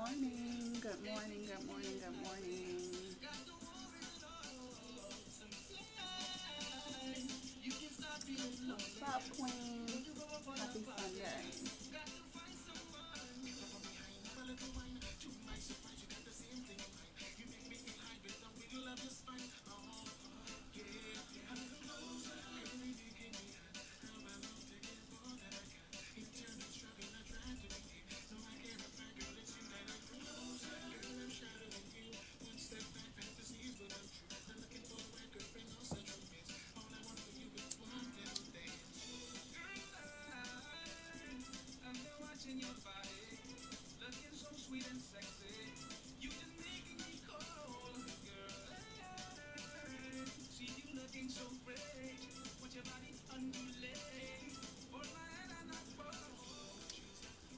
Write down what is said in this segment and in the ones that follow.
morning, good morning, good morning, good morning. What's up, Queen? Happy Sunday.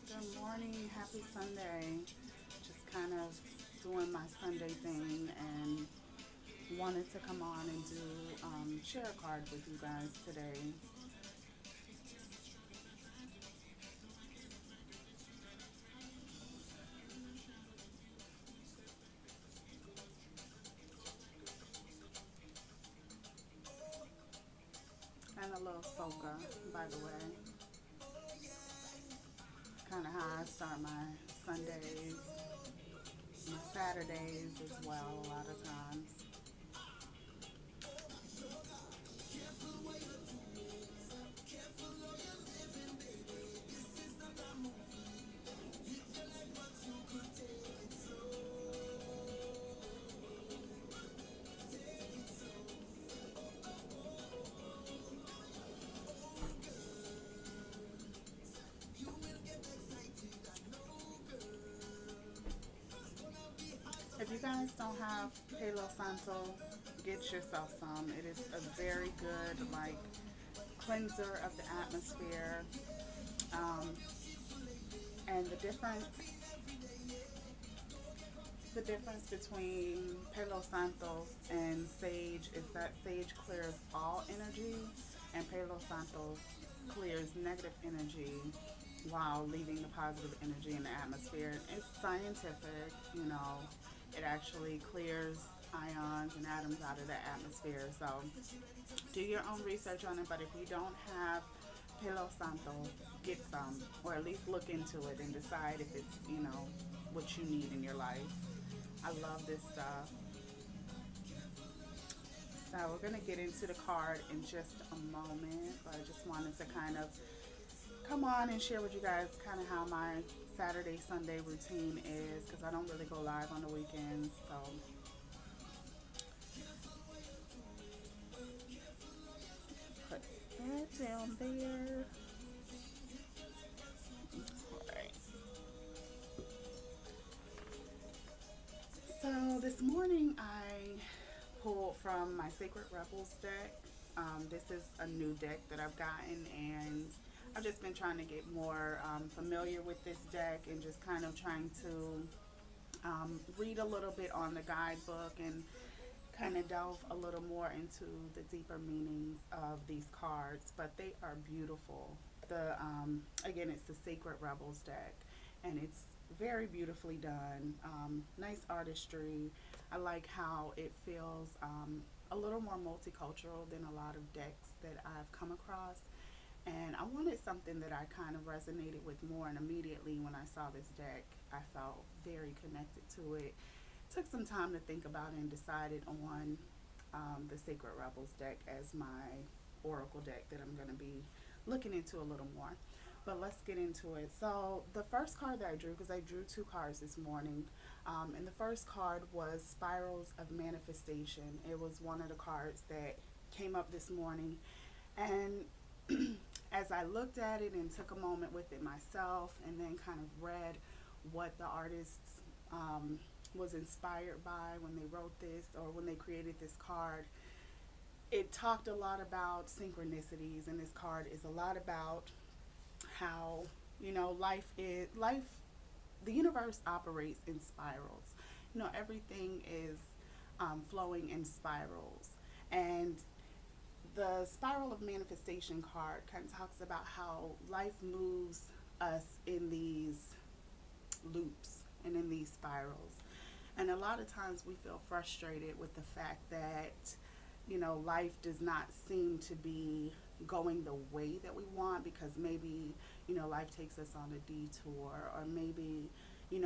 Good morning, happy Sunday. Just kind of doing my Sunday thing and wanted to come on and do share a card with you guys today. And a little Soca, by the way. Kind of how I start my Sundays, my Saturdays as well, a lot of times. If you guys don't have Palo Santo, get yourself some. It is a very good, like, cleanser of the atmosphere. Um, and the difference between Palo Santos and sage is that sage clears all energy, and Palo Santos clears negative energy while leaving the positive energy in the atmosphere. It's scientific, you know. It actually clears ions and atoms out of the atmosphere. So do your own research on it. But if you don't have Palo Santo, get some, or at least look into it and decide if it's what you need in your life. I love this stuff. So we're gonna get into the card in just a moment, but I just wanted to kind of come on and share with you guys kind of how my Saturday Sunday routine is because I don't really go live on the weekends. So put that down there. All right. So this morning I pulled from my Sacred Rebels deck. This is a new deck that I've gotten, and I've just been trying to get more familiar with this deck and just kind of trying to read a little bit on the guidebook and kind of delve a little more into the deeper meanings of these cards. But they are beautiful. The again, it's the Sacred Rebels deck, and it's very beautifully done. Nice artistry. I like how it feels a little more multicultural than a lot of decks that I've come across. And I wanted something that I kind of resonated with more. And immediately when I saw this deck, I felt very connected to it. Took some time to think about it and decided on the Sacred Rebels deck as my oracle deck that I'm going to be looking into a little more. But let's get into it. So the first card that I drew, because I drew two cards this morning, and the first card was Spirals of Manifestation. It was one of the cards that came up this morning. And as I looked at it and took a moment with it myself and then kind of read what the artist was inspired by when they wrote this or when they created this card, it talked a lot about synchronicities, and this card is a lot about how life, the universe operates in spirals. Everything is flowing in spirals, and the spiral of manifestation card kind of talks about how life moves us in these loops. and in these spirals. And a lot of times we feel frustrated with the fact that, life does not seem to be going the way that we want, because maybe, life takes us on a detour, or maybe,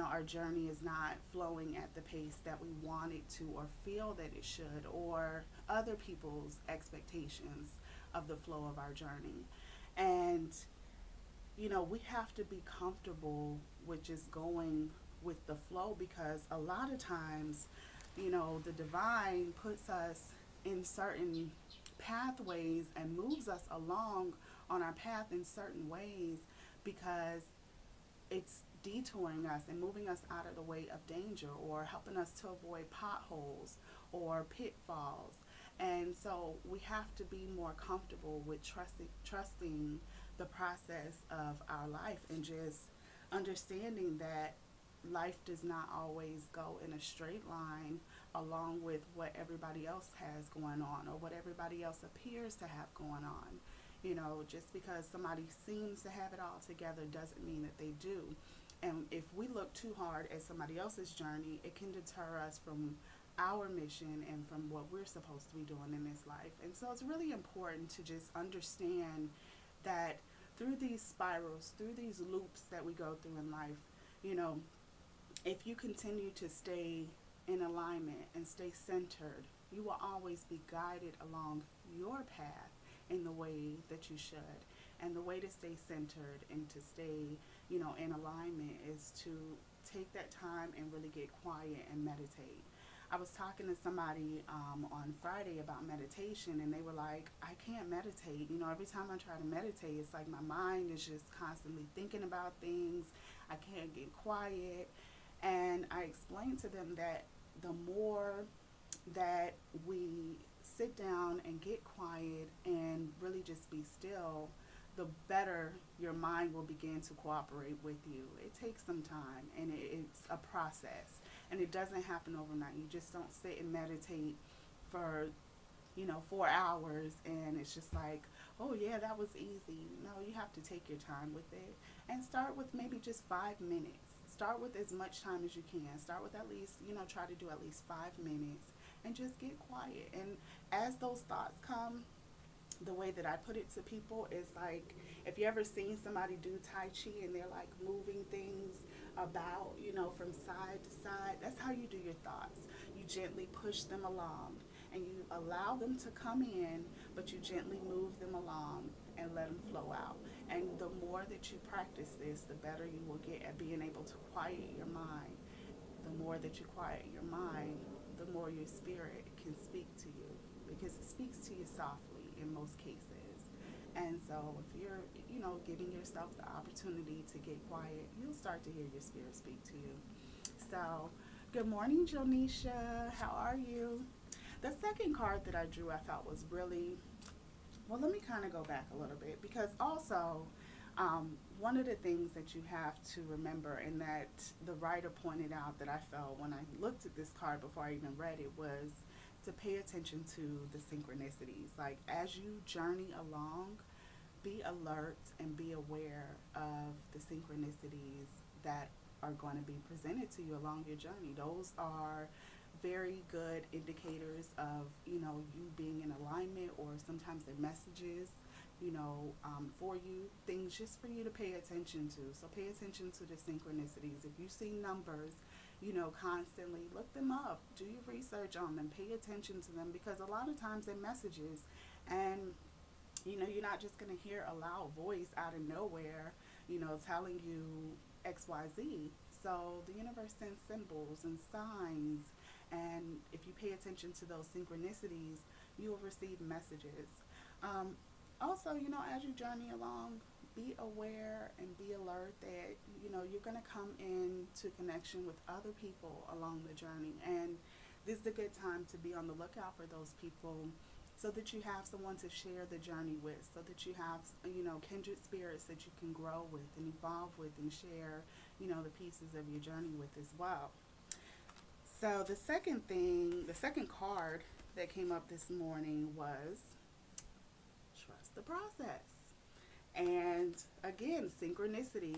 our journey is not flowing at the pace that we want it to or feel that it should, or other people's expectations of the flow of our journey. And, we have to be comfortable with just going with the flow, because a lot of times, the divine puts us in certain pathways and moves us along on our path in certain ways, because it's detouring us and moving us out of the way of danger, or helping us to avoid potholes or pitfalls. And so we have to be more comfortable with trusting the process of our life, and just understanding that life does not always go in a straight line along with what everybody else has going on, or what everybody else appears to have going on. Just because somebody seems to have it all together doesn't mean that they do. And if we look too hard at somebody else's journey, it can deter us from our mission and from what we're supposed to be doing in this life. And so it's really important to just understand that through these spirals, through these loops that we go through in life, you know, if you continue to stay in alignment and stay centered, you will always be guided along your path in the way that you should. And the way to stay centered and to stay, in alignment is to take that time and really get quiet and meditate. I was talking to somebody on Friday about meditation, and they were like, I can't meditate. Every time I try to meditate, it's like my mind is just constantly thinking about things. I can't get quiet. And I explained to them that the more that we sit down and get quiet and really just be still, the better your mind will begin to cooperate with you. It takes some time, and it's a process, and it doesn't happen overnight. You just don't sit and meditate for 4 hours and it's just like, oh yeah, that was easy. No, you have to take your time with it, and start with maybe just 5 minutes. Start with as much time as you can. Start with at least, try to do at least 5 minutes, and just get quiet. And as those thoughts come, the way that I put it to people is like, if you ever seen somebody do Tai Chi and they're like moving things about, from side to side, that's how you do your thoughts. You gently push them along, and you allow them to come in, but you gently move them along and let them flow out. And the more that you practice this, the better you will get at being able to quiet your mind. The more that you quiet your mind, the more your spirit can speak to you, because it speaks to you softly in most cases. And so if you're, giving yourself the opportunity to get quiet, you'll start to hear your spirit speak to you. So, good morning, Jonisha. How are you? The second card that I drew, I felt was really, well, let me kind of go back a little bit, because also one of the things that you have to remember, and that the writer pointed out that I felt when I looked at this card before I even read it, was to pay attention to the synchronicities. Like, as you journey along, be alert and be aware of the synchronicities that are going to be presented to you along your journey. Those are very good indicators of, you being in alignment, or sometimes they're messages, for you, things just for you to pay attention to. So pay attention to the synchronicities. If you see numbers, constantly look them up, do your research on them, pay attention to them, because a lot of times they're messages, and you're not just going to hear a loud voice out of nowhere, telling you XYZ. So the universe sends symbols and signs, and if you pay attention to those synchronicities, you will receive messages. Also, as you journey along, be aware and be alert that, you're going to come into connection with other people along the journey. And this is a good time to be on the lookout for those people, so that you have someone to share the journey with, so that you have, kindred spirits that you can grow with and evolve with and share, the pieces of your journey with as well. So the second card that came up this morning was trust the process. And again, synchronicity,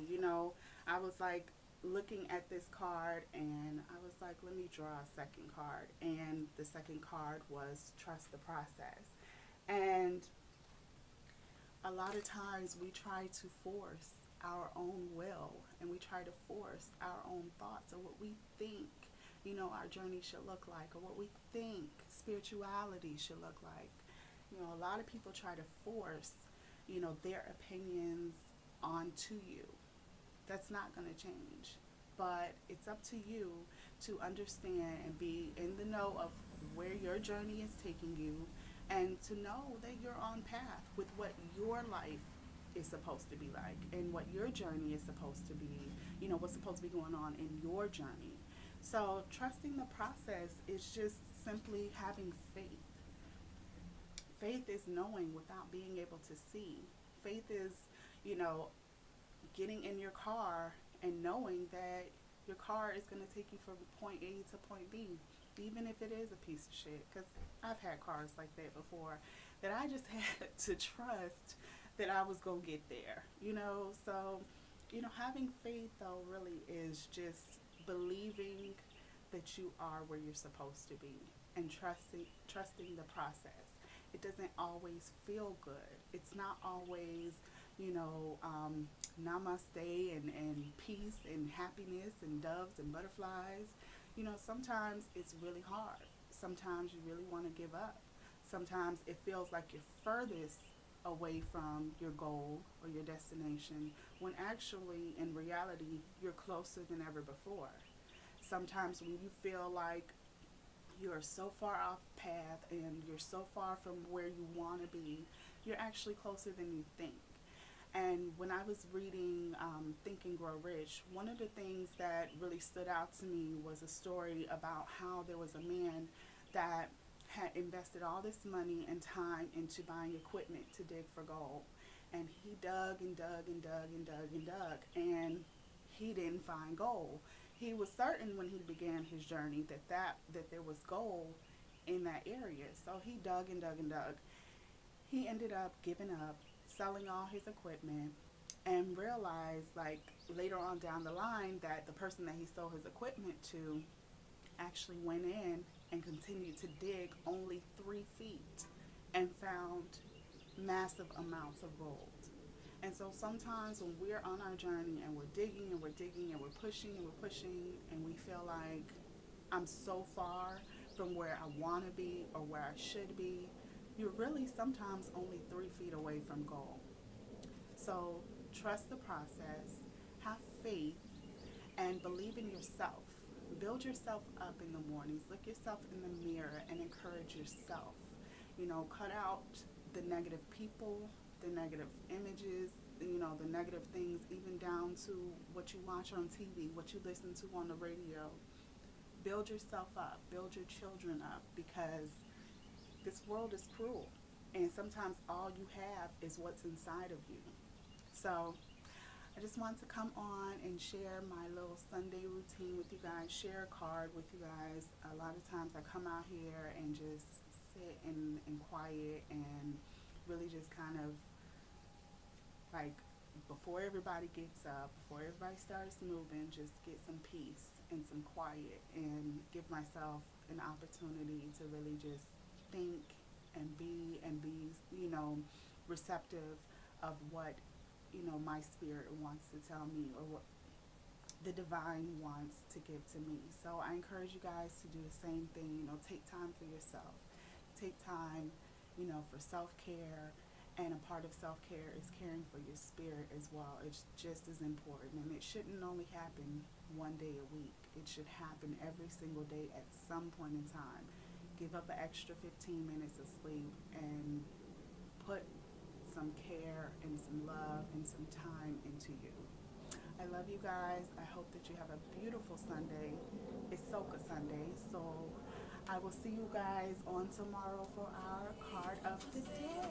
I was like, looking at this card, and I was like, let me draw a second card. And the second card was trust the process. And a lot of times we try to force our own will, and we try to force our own thoughts, or what we think, our journey should look like, or what we think spirituality should look like. A lot of people try to force, their opinions onto you. That's not going to change. But it's up to you to understand and be in the know of where your journey is taking you, and to know that you're on path with what your life is supposed to be like, and what your journey is supposed to be, what's supposed to be going on in your journey. So trusting the process is just simply having faith. Faith is knowing without being able to see. Faith is, you know, getting in your car and knowing that your car is going to take you from point A to point B, even if it is a piece of shit. Because I've had cars like that before that I just had to trust that I was going to get there, So, having faith, though, really is just believing that you are where you're supposed to be, and trusting the process. It doesn't always feel good. It's not always, namaste and peace and happiness and doves and butterflies. Sometimes it's really hard. Sometimes you really want to give up. Sometimes it feels like you're furthest away from your goal or your destination, when actually, in reality, you're closer than ever before. Sometimes when you feel like you're so far off path and you're so far from where you want to be, you're actually closer than you think. And when I was reading Think and Grow Rich, one of the things that really stood out to me was a story about how there was a man that had invested all this money and time into buying equipment to dig for gold. And he dug and dug and dug and dug and dug, and he didn't find gold. He was certain when he began his journey that there was gold in that area. So he dug and dug and dug. He ended up giving up, selling all his equipment, and realized, like, later on down the line, that the person that he sold his equipment to actually went in and continued to dig only 3 feet and found massive amounts of gold. And so sometimes when we're on our journey and we're digging and we're digging and we're pushing and we're pushing, and we feel like, I'm so far from where I want to be or where I should be, you're really sometimes only 3 feet away from goal. So trust the process, have faith, and believe in yourself. Build yourself up in the mornings. Look yourself in the mirror and encourage yourself. Cut out the negative people, the negative images, the negative things, even down to what you watch on TV, what you listen to on the radio. Build yourself up. Build your children up, because this world is cruel, and sometimes all you have is what's inside of you. So I just want to come on and share my little Sunday routine with you guys, share a card with you guys. A lot of times I come out here and just sit in quiet and really just kind of, like, before everybody gets up, before everybody starts moving, just get some peace and some quiet, and give myself an opportunity to really just think and be receptive of what my spirit wants to tell me, or what the divine wants to give to me. So I encourage you guys to do the same thing. Take time for yourself. Take time, for self-care. And a part of self-care is caring for your spirit as well. It's just as important. And it shouldn't only happen one day a week. It should happen every single day at some point in time. Give up an extra 15 minutes of sleep and put some care and some love and some time into you. I love you guys. I hope that you have a beautiful Sunday. It's Soca Sunday, so I will see you guys on tomorrow for our card of the day.